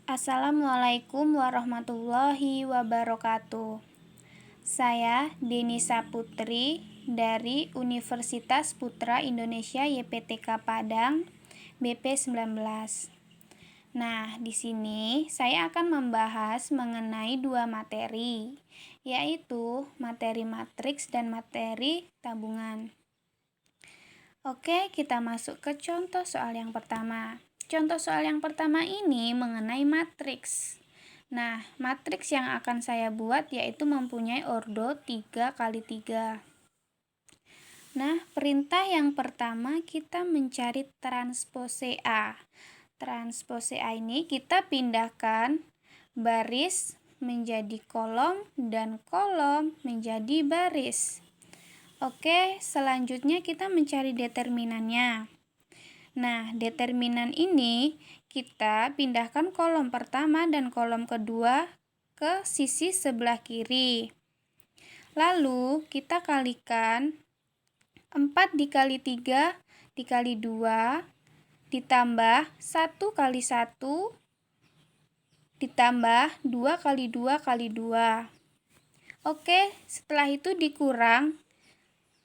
Assalamualaikum warahmatullahi wabarakatuh. Saya Denisa Putri dari Universitas Putra Indonesia YPTK Padang BP19. Nah, di sini saya akan membahas mengenai dua materi, yaitu materi matriks dan materi tabungan. Oke, kita masuk ke contoh soal yang pertama. Contoh soal yang pertama ini mengenai matriks. Nah, matriks yang akan saya buat yaitu mempunyai ordo 3x3. Nah, perintah yang pertama kita mencari transpose A. Transpose A ini kita pindahkan baris menjadi kolom dan kolom menjadi baris. Oke, selanjutnya kita mencari determinannya. Nah, determinan ini kita pindahkan kolom pertama dan kolom kedua ke sisi sebelah kiri. Lalu kita kalikan 4 dikali 3 dikali 2 ditambah 1 kali 1 ditambah 2 kali 2 kali 2. Oke, setelah itu dikurang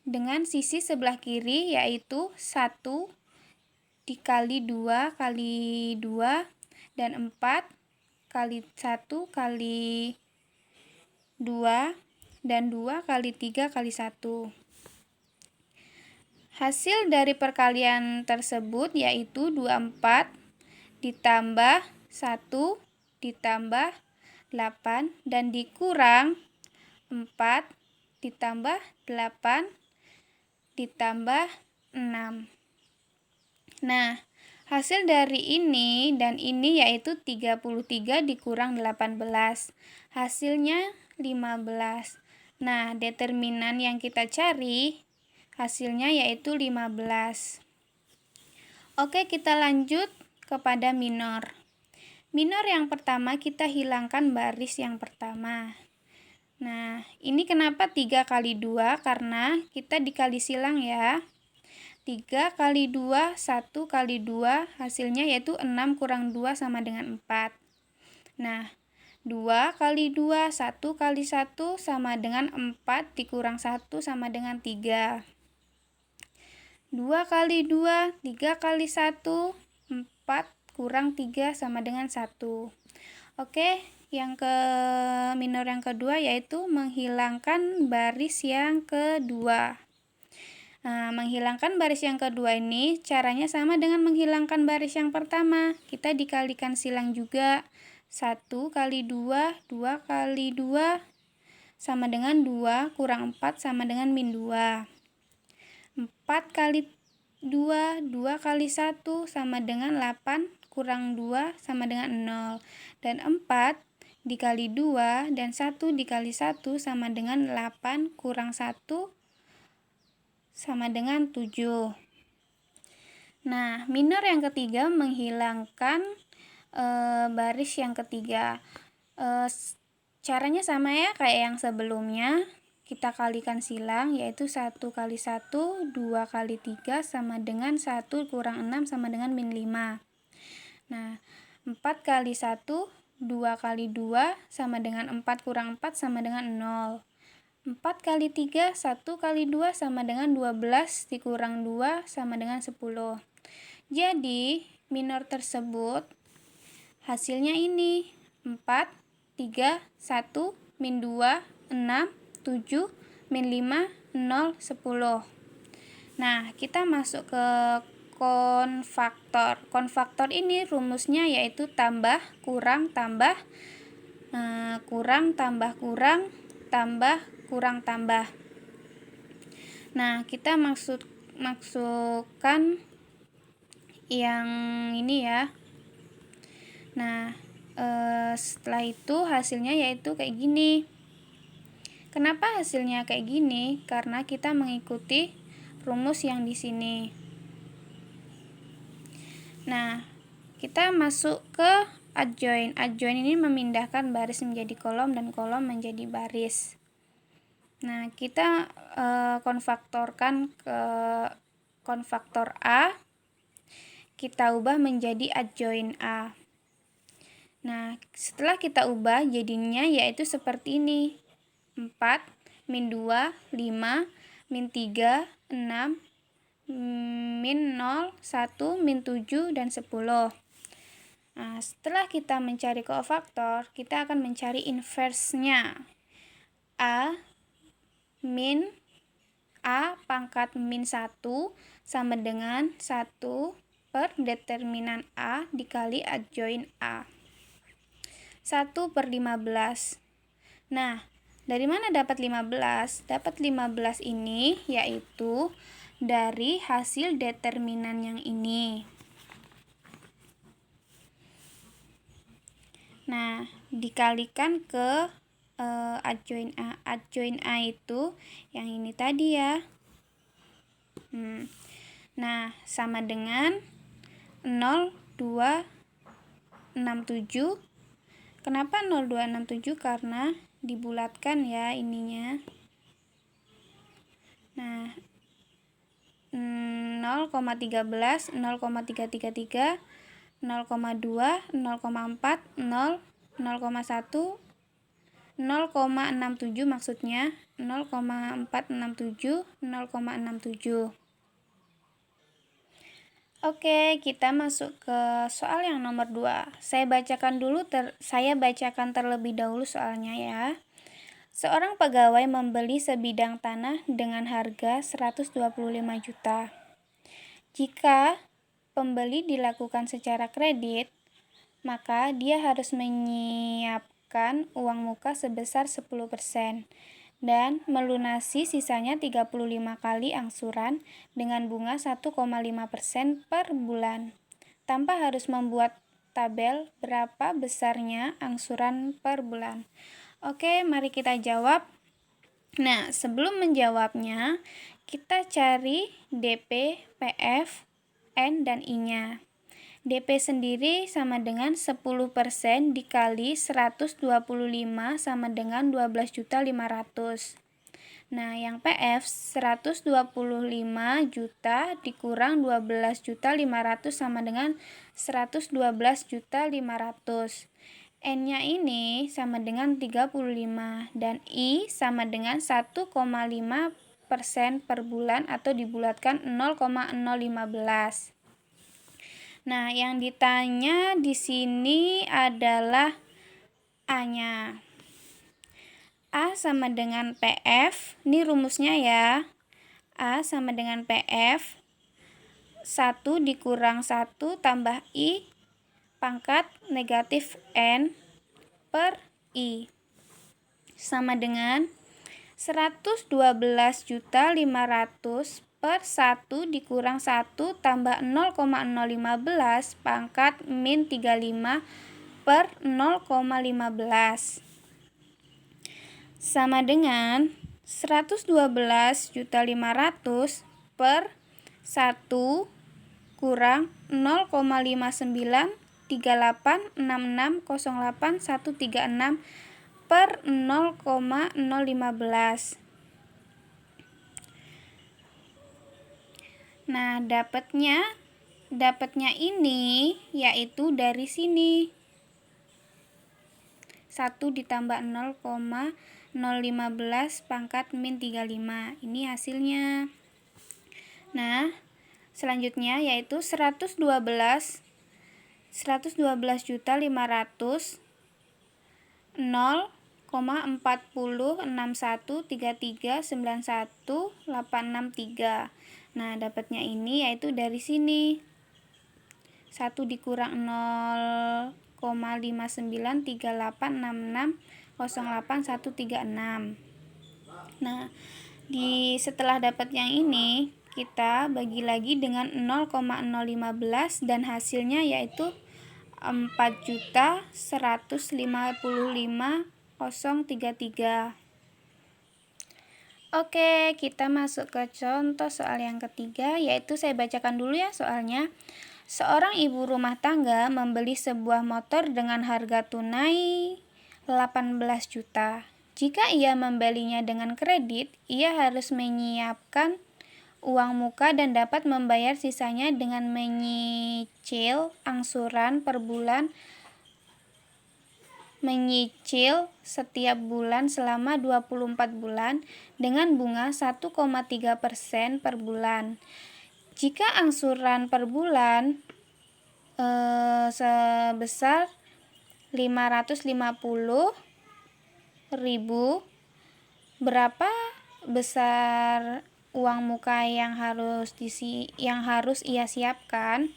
dengan sisi sebelah kiri yaitu 1 dikali 2 kali 2 dan 4 kali 1 kali 2 dan 2 kali 3 kali 1. Hasil dari perkalian tersebut yaitu 24 ditambah 1 ditambah 8 dan dikurang 4 ditambah 8 ditambah 6. Nah, hasil dari ini dan ini yaitu 33 dikurang 18. Hasilnya 15. Nah, determinan yang kita cari hasilnya yaitu 15. Oke, kita lanjut kepada minor. Minor yang pertama kita hilangkan baris yang pertama. Nah, ini kenapa 3 kali 2? Karena kita dikali silang ya. 3 kali 2, 1 kali 2, hasilnya yaitu 6 kurang 2 sama dengan 4. Nah, 2 kali 2, 1 kali 1 sama dengan 4 dikurang 1 sama dengan 3. 2 kali 2, 3 kali 1, 4 kurang 3 sama dengan 1. Oke, yang ke minor yang kedua yaitu menghilangkan baris yang kedua. Nah, menghilangkan baris yang kedua ini caranya sama dengan menghilangkan baris yang pertama. Kita dikalikan silang juga. 1 kali 2, 2 kali 2 sama dengan 2 kurang 4 sama dengan min 2. 4 kali 2, 2 kali 1 sama dengan 8 kurang 2 sama dengan 0. Dan 4 dikali 2 dan 1 dikali 1 sama dengan 8 kurang 1 sama dengan 7. Nah, minor yang ketiga menghilangkan baris yang ketiga. Caranya sama ya kayak yang sebelumnya. Kita kalikan silang yaitu 1 kali 1, 2 kali 3 sama dengan 1 kurang 6 sama dengan min 5. Nah, 4 kali 1, 2 kali 2 sama dengan 4 kurang 4 sama dengan 0. 4 kali 3, 1 kali 2 sama dengan 12 dikurang 2 sama dengan 10. Jadi, minor tersebut hasilnya ini 4, 3, 1, min 2, 6, 7, min 5, 0, 10. Nah, kita masuk ke konfaktor. Konfaktor ini rumusnya yaitu tambah, kurang, tambah, kurang, tambah, kurang, tambah, kurang, tambah. Nah, kita masukkan yang ini ya. Nah, setelah itu hasilnya yaitu kayak gini. Kenapa hasilnya kayak gini? Karena kita mengikuti rumus yang di sini. Nah, kita masuk ke adjoin. Adjoin ini memindahkan baris menjadi kolom dan kolom menjadi baris. Nah, kita konfaktorkan ke konfaktor A. Kita ubah menjadi adjoin A. Nah, setelah kita ubah jadinya yaitu seperti ini. 4, min 2, 5, min 3, 6, min 0, 1, min 7, dan 10. Nah, setelah kita mencari kofaktor, kita akan mencari inverse-nya. Min A pangkat min 1 sama dengan 1 per determinan A dikali adjoin A. 1 per 15. Nah, dari mana dapat 15? Dapat 15 ini yaitu dari hasil determinan yang ini. Nah, dikalikan ke adjoin A. Adjoin A itu yang ini tadi ya. Nah, sama dengan 0,267. Kenapa 0,267? Karena dibulatkan ya ininya. Nah, 0,13, 0,333, 0,2, 0,4, 0, 0,1, 0,67 maksudnya, 0,467, 0,67. Oke, kita masuk ke soal yang nomor 2. Saya bacakan terlebih dahulu soalnya ya. Seorang pegawai membeli sebidang tanah dengan harga 125 juta. Jika pembeli dilakukan secara kredit, maka dia harus menyiapkan uang muka sebesar 10% dan melunasi sisanya 35 kali angsuran dengan bunga 1,5% per bulan, tanpa harus membuat tabel berapa besarnya angsuran per bulan. Oke, mari kita jawab. Nah, sebelum menjawabnya, kita cari DP, PF, N, dan I-nya. DP sendiri sama dengan 10% dikali 125 sama dengan 12.500. Nah, yang PF 125 juta dikurang 12.500 sama dengan 112.500. N-nya ini sama dengan 35 dan I sama dengan 1,5% per bulan atau dibulatkan 0,015. Nah, yang ditanya di sini adalah A-nya. A sama dengan PF. Ini rumusnya ya. A sama dengan PF 1 dikurang 1 tambah I pangkat negatif N per I sama dengan 112.500 per 1 dikurang 1 tambah 0,015 pangkat min 35 per 0,15 sama dengan 112.500 per 1 kurang 0,5938660836 per 0,015. Nah, dapatnya ini yaitu dari sini. 1 ditambah 0,015 pangkat min 35. Ini hasilnya. Nah, selanjutnya yaitu 112.500 0,406133918663. Nah, dapatnya ini yaitu dari sini. 1 dikurang 0,5938660836. Nah, setelah dapat yang ini, kita bagi lagi dengan 0,015 dan hasilnya yaitu 4.155.033. Oke, kita masuk ke contoh soal yang ketiga, yaitu saya bacakan dulu ya soalnya. Seorang ibu rumah tangga membeli sebuah motor dengan harga tunai 18 juta. Jika ia membelinya dengan kredit, ia harus menyiapkan uang muka dan dapat membayar sisanya dengan menyicil angsuran per bulan menyicil setiap bulan selama 24 bulan dengan bunga 1,3% per bulan. Jika angsuran per bulan sebesar 550.000, berapa besar uang muka yang harus ia siapkan?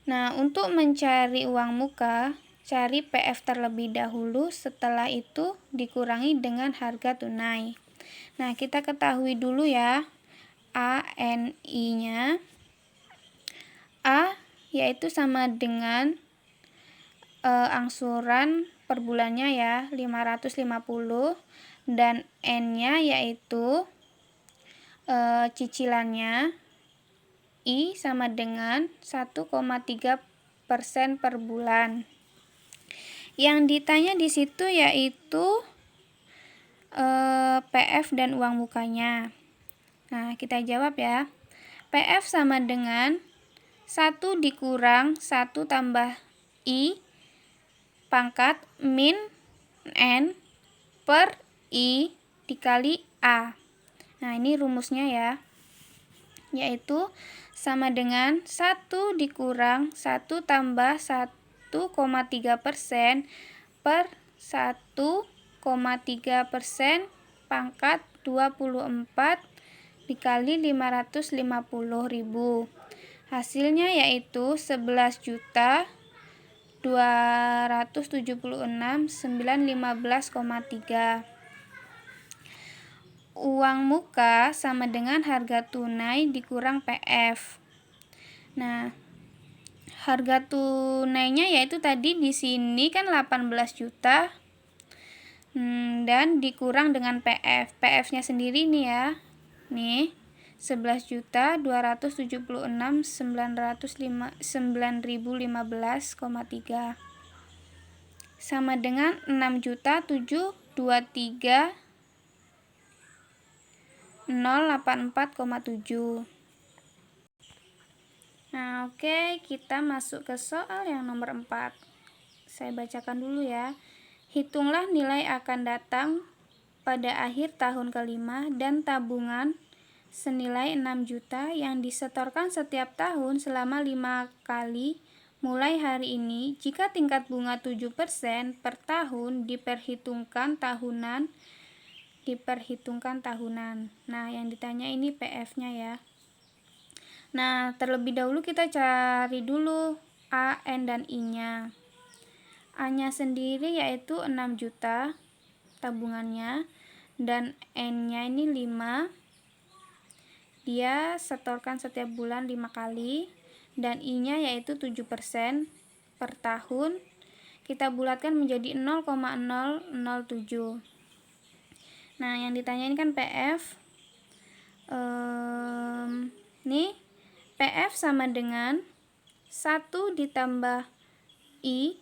Nah, untuk mencari uang muka, cari PF terlebih dahulu, setelah itu dikurangi dengan harga tunai. Nah, kita ketahui dulu ya ANI-nya. A yaitu sama dengan angsuran per bulannya ya, 550, dan N-nya yaitu cicilannya. I sama dengan 1,3% per bulan. Yang ditanya di situ yaitu PF dan uang mukanya. Nah, kita jawab ya. PF sama dengan 1 dikurang 1 tambah I pangkat min N per I dikali A. Nah, ini rumusnya ya. Yaitu sama dengan 1 dikurang 1 tambah 1,3% per 1,3% pangkat 24 dikali 550.000. Hasilnya yaitu 11.276.915,3. Uang muka sama dengan harga tunai dikurang PF. Nah, harga tunainya yaitu tadi di sini kan 18 juta. Dan dikurang dengan PF. PF-nya sendiri nih ya. Nih, 11.276.915,3 sama dengan 6.723.084,7. Nah, oke, kita masuk ke soal yang nomor 4. Saya bacakan dulu ya. Hitunglah nilai akan datang pada akhir tahun kelima dan tabungan senilai 6 juta yang disetorkan setiap tahun selama 5 kali mulai hari ini. Jika tingkat bunga 7% per tahun diperhitungkan tahunan. Nah, yang ditanya ini PF-nya ya. Nah, terlebih dahulu kita cari dulu A, N, dan I-nya. A-nya sendiri yaitu 6 juta tabungannya, dan N-nya ini 5. Dia setorkan setiap bulan 5 kali, dan I-nya yaitu 7% per tahun. Kita bulatkan menjadi 0,007. Nah, yang ditanyain kan PF. Nih, PF sama dengan 1 ditambah I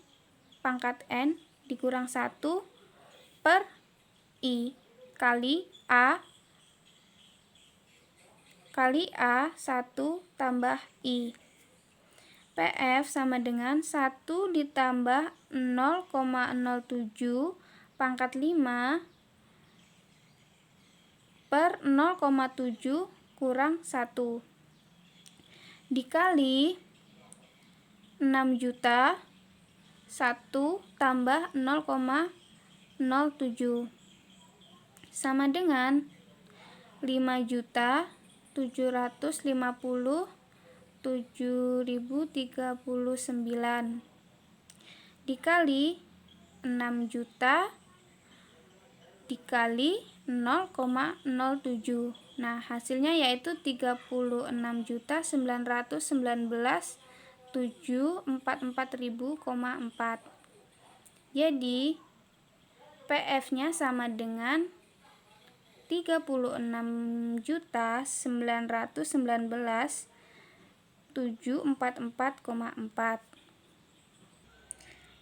pangkat N dikurang 1 per I kali A 1 tambah I. PF sama dengan 1 ditambah 0,07 pangkat 5 per 0,7 kurang 1 dikali 6 juta 1 tambah 0,07 sama dengan 5.750.739 dikali 6 juta dikali 0,07. Nah, hasilnya yaitu 36.919.744.000,4. Jadi PF-nya sama dengan 36.919.744,4.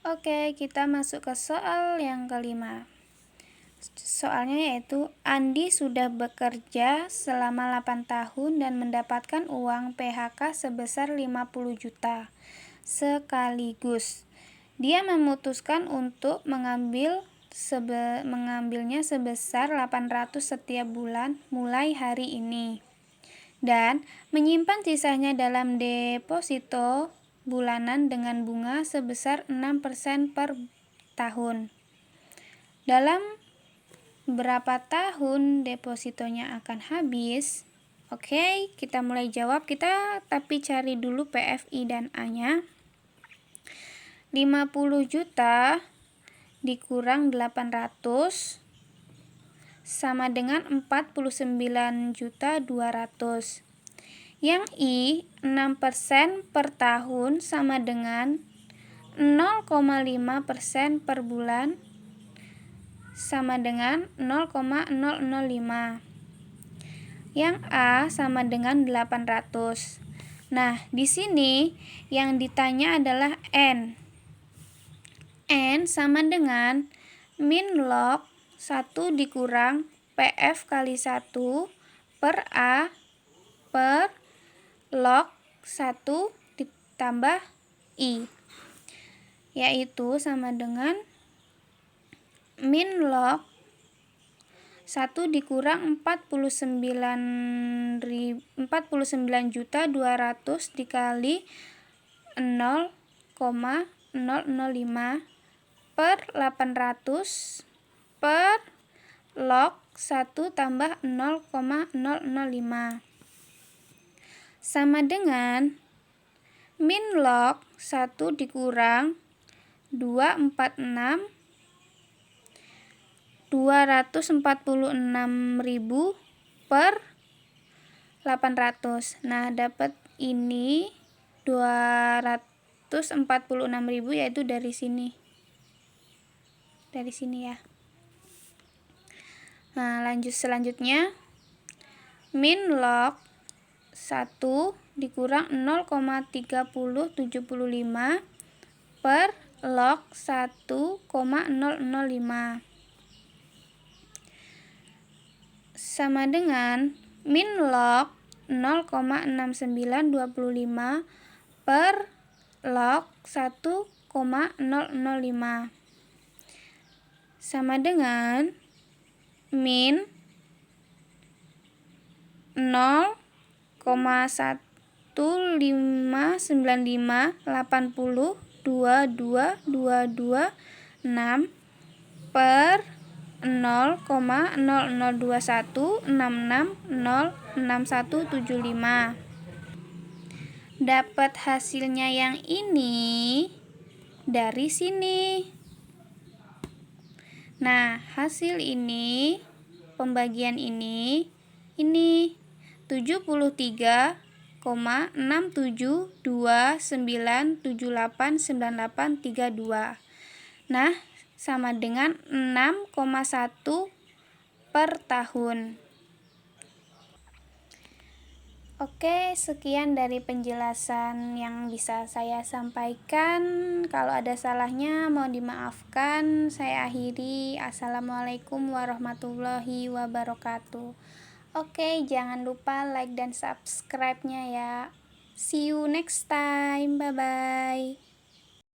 Oke, kita masuk ke soal yang kelima. Soalnya yaitu Andi sudah bekerja selama 8 tahun dan mendapatkan uang PHK sebesar 50 juta sekaligus. Dia memutuskan untuk mengambilnya sebesar 800 setiap bulan mulai hari ini dan menyimpan sisanya dalam deposito bulanan dengan bunga sebesar 6% per tahun. Dalam berapa tahun depositonya akan habis? Oke, kita mulai jawab. Tapi cari dulu PFI dan A-nya. 50 juta dikurang 800 sama dengan 49.200. Yang I, 6% per tahun sama dengan 0,5% per bulan sama dengan 0,005. Yang A sama dengan 800. Nah, di sini yang ditanya adalah N. N sama dengan min log 1 dikurang PF kali 1 per A per log 1 ditambah I, yaitu sama dengan min log 1 dikurang 49.200 dikali 0,005 per 800 per log 1 tambah 0,005 sama dengan min log 1 dikurang 246.000 per 800. Nah, dapat ini 246.000 yaitu dari sini. Dari sini ya. Nah, selanjutnya min log 1 dikurang 0,3075 per log 1,005 sama dengan min log 0,6925 per log 1,005 sama dengan min 0,15958022226 per 0,002166006175. Dapat hasilnya yang ini dari sini. Nah, hasil ini, pembagian ini 73,67297899832. Nah, sama dengan 6,1 per tahun. Oke, sekian dari penjelasan yang bisa saya sampaikan. Kalau ada salahnya mohon dimaafkan. Saya akhiri. Assalamualaikum warahmatullahi wabarakatuh. Oke, jangan lupa like dan subscribe-nya ya. See you next time. Bye-bye.